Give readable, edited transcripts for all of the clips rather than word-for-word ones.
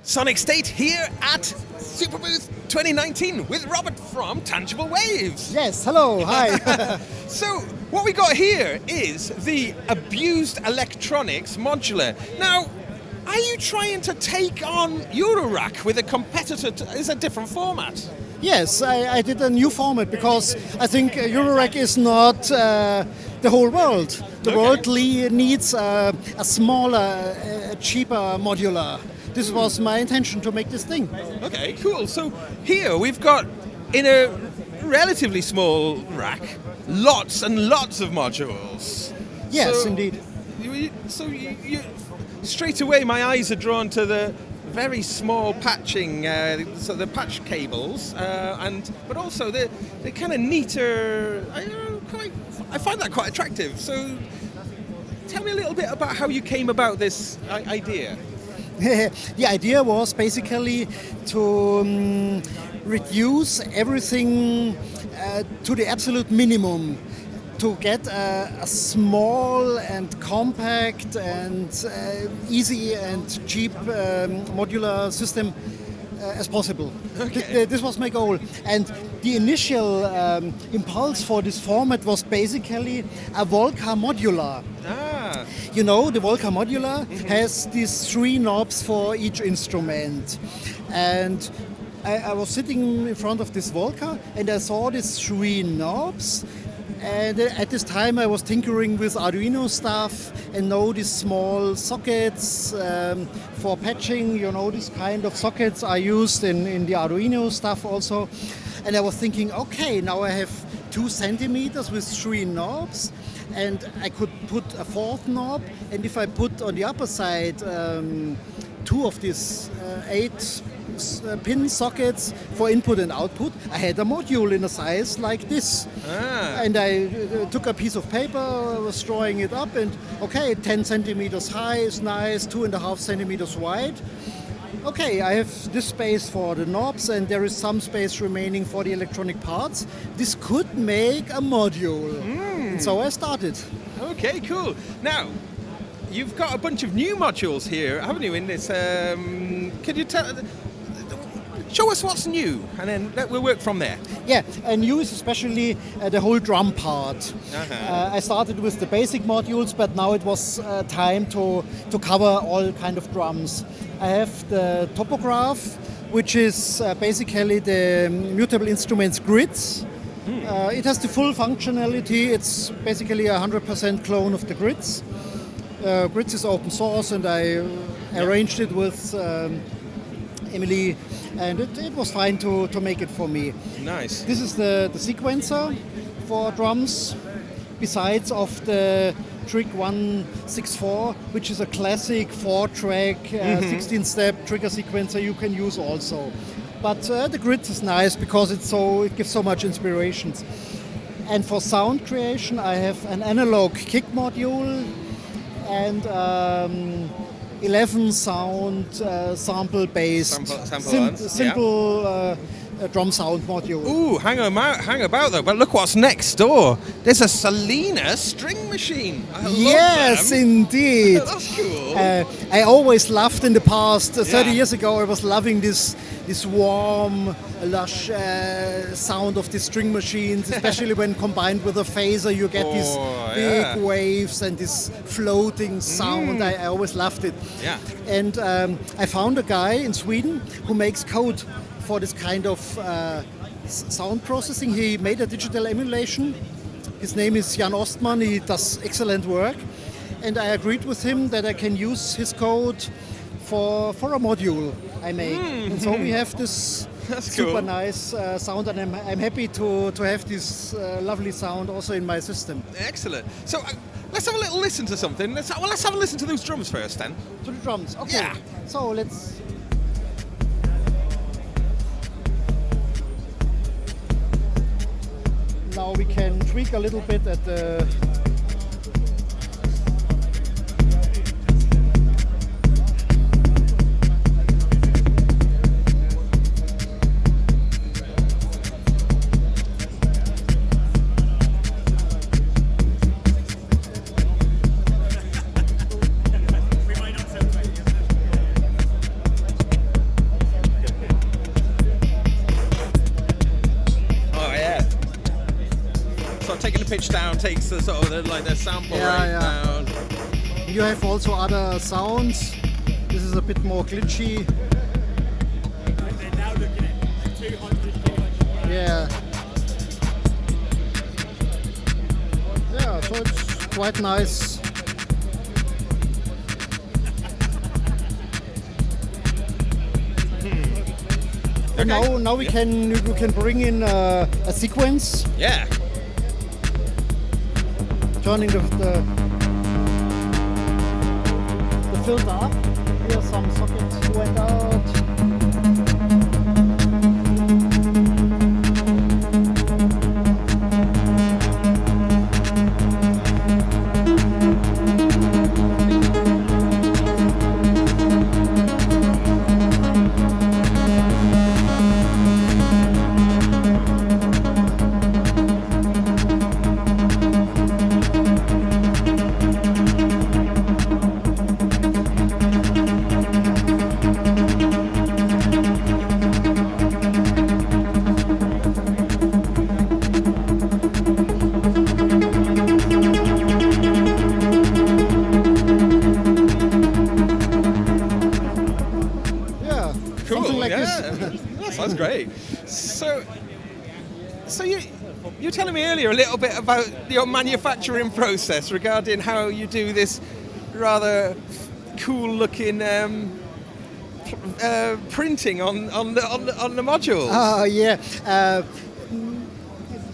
Sonicstate here at Superbooth 2019 with Robert from Tangible Waves. Yes, hello, hi. So what we got here is the Abused Electronics Modular. Now, are you trying to take on Eurorack with a competitor? Is a different format? Yes, I did a new format because I think Eurorack is not the whole world. The world needs a smaller, cheaper modular. This was my intention to make this thing. Okay, cool. So here we've got, in a relatively small rack, lots and lots of modules. Yes, so indeed. You straight away my eyes are drawn to the very small patching, so the patch cables, but also the kind of neater. I find that quite attractive. So tell me a little bit about how you came about this idea. The idea was basically to reduce everything to the absolute minimum, to get a small and compact and easy and cheap modular system as possible. Okay. This was my goal. And the initial impulse for this format was basically a Volca modular. Ah. You know, the Volca modular has these 3 knobs for each instrument. And I was sitting in front of this Volca and I saw these 3 knobs. And at this time I was tinkering with Arduino stuff and know these small sockets for patching. You know, these kind of sockets are used in the Arduino stuff also. And I was thinking, okay, now I have 2 centimeters with 3 knobs. And I could put a 4th knob, and if I put on the upper side 2 of these 8 pin sockets for input and output, I had a module in a size like this. Ah. And I took a piece of paper, was drawing it up, and okay, 10 centimeters high is nice, 2.5 centimeters wide. Okay, I have this space for the knobs and there is some space remaining for the electronic parts. This could make a module. And so I started. Okay, cool. Now, you've got a bunch of new modules here, haven't you, in this? Could you show us what's new, and then we'll work from there. Yeah, and new is especially the whole drum part. I started with the basic modules, but now it was time to cover all kind of drums. I have the topograph, which is basically the mutable instruments grids. It has the full functionality. It's basically a 100% clone of the grids. Grids is open source, and I arranged it with Emily, and it was fine to make it for me. Nice. This is the sequencer for drums, besides of the Trick 164, which is a classic 4-track, 16-step trigger sequencer you can use also. But the grid is nice because it gives so much inspirations. And for sound creation, I have an analog kick module and 11 sound sample-based, simple drum sound module. Ooh, hang about though, but look what's next door. There's a Selena string machine. I love them. Indeed. That's cool. I always loved in the past, 30 years ago, I was loving this warm, lush sound of the string machines, especially when combined with a phaser, you get these big waves and this floating sound. I always loved it. Yeah. And I found a guy in Sweden who makes code for this kind of sound processing. He made a digital emulation. His name is Jan Ostman. He does excellent work. And I agreed with him that I can use his code for a module I make. And so we have this super nice sound, and I'm happy to have this lovely sound also in my system. Excellent. So let's have a little listen to something. Let's have a listen to those drums first then. To the drums, okay. Yeah. So let's... Now we can tweak a little bit at the... pitch down takes the sort of the sample Yeah, rate yeah. down. You have also other sounds. This is a bit more glitchy. They're now looking at 200 kilohertz. Yeah. Yeah, so it's quite nice. And now we can bring in a sequence, Yeah. turning the filter up. Here are some sockets went out. Yeah, something like this. That sounds great. So you were telling me earlier a little bit about your manufacturing process regarding how you do this rather cool-looking printing on the modules.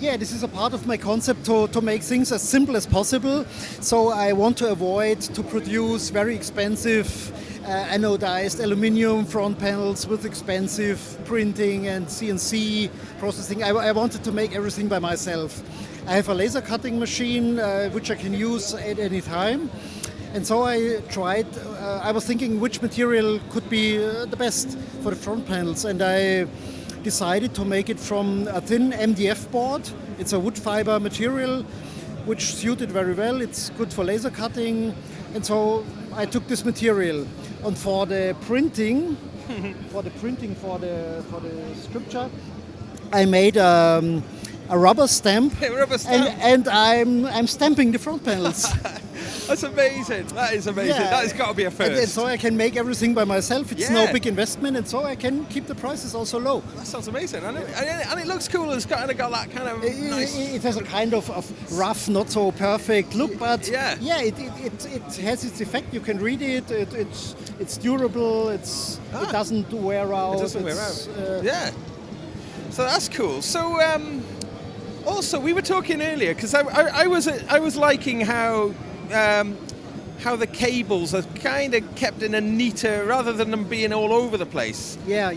Yeah, this is a part of my concept to make things as simple as possible. So I want to avoid to produce very expensive anodized aluminium front panels with expensive printing and CNC processing. I wanted to make everything by myself. I have a laser cutting machine which I can use at any time. And so I tried, I was thinking which material could be the best for the front panels, and I decided to make it from a thin MDF board. It's a wood fiber material which suited very well. It's good for laser cutting, and so I took this material. And for the printing, for the scripture, I made a rubber stamp, Rubber stamp. and I'm stamping the front panels. That's amazing. That is amazing. Yeah. That has got to be a first. And so I can make everything by myself. It's Yeah. no big investment, and so I can keep the prices also low. That sounds amazing, and it looks cool. It's kind of got that kind of nice. It has a kind of rough, not so perfect look, but Yeah. it has its effect. You can read it. It's durable. It doesn't wear out. It doesn't wear out. It's, Yeah. So that's cool. So also we were talking earlier because I was liking how the cables are kind of kept in a neater rather than them being all over the place. Yeah.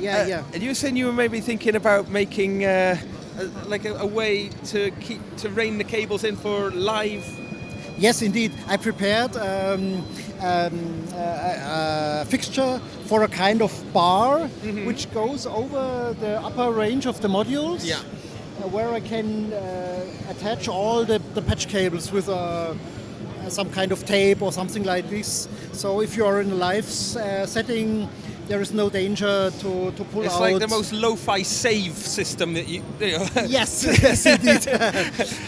And you were saying you were maybe thinking about making a way to rein the cables in for live. Yes, indeed. I prepared a fixture for a kind of bar which goes over the upper range of the modules. Yeah. Where I can attach all the patch cables with some kind of tape or something like this. So if you are in a live setting, there is no danger to pull It's out. like the most lo-fi save system that you know. Yes, yes, indeed.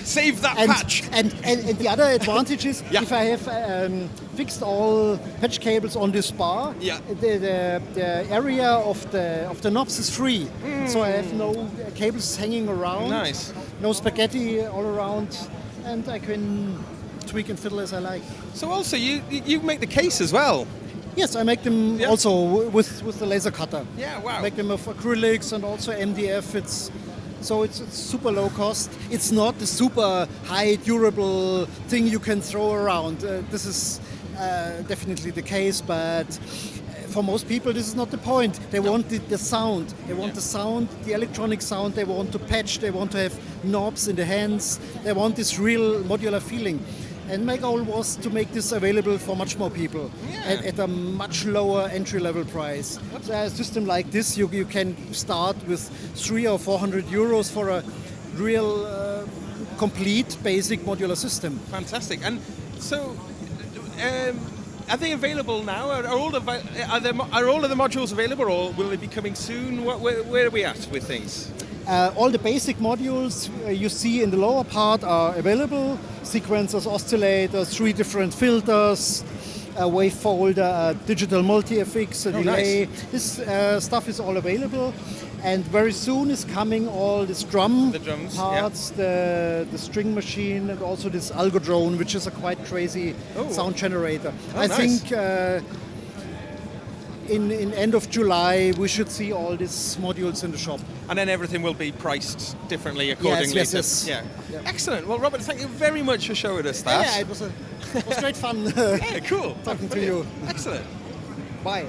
Save that and, patch. and the other advantage is Yeah. if I have fixed all patch cables on this bar, Yeah. the area of the knobs is free. So I have no cables hanging around. Nice. No spaghetti all around, and I can tweak and fiddle as I like. So also you make the case as well. Yes, I make them Yeah. also with the laser cutter. Yeah, wow. Make them of acrylics and also MDF. It's super low cost. It's not the super high durable thing you can throw around. This is definitely the case, but for most people this is not the point. They want the sound. They want the sound, the electronic sound. They want to patch. They want to have knobs in the hands. They want this real modular feeling. And my goal was to make this available for much more people at a much lower entry-level price. So a system like this, you can start with 300 or 400 euros for a real complete basic modular system. Fantastic. And so, are they available now? Are all of the modules available, or will they be coming soon? Where are we at with things? All the basic modules you see in the lower part are available. Sequencers, oscillators, 3 different filters, a wave folder, a digital multi-FX, a delay. Nice. This stuff is all available. And very soon is coming all this drum The drums, parts, the string machine, and also this algodrone, which is a quite crazy sound generator. I nice. think in end of July we should see all these modules in the shop. And then everything will be priced differently accordingly. Yes. Yeah. Yeah. Excellent. Well, Robert, thank you very much for showing us that. Yeah, it was great fun Yeah, cool. talking to you. Excellent. Bye.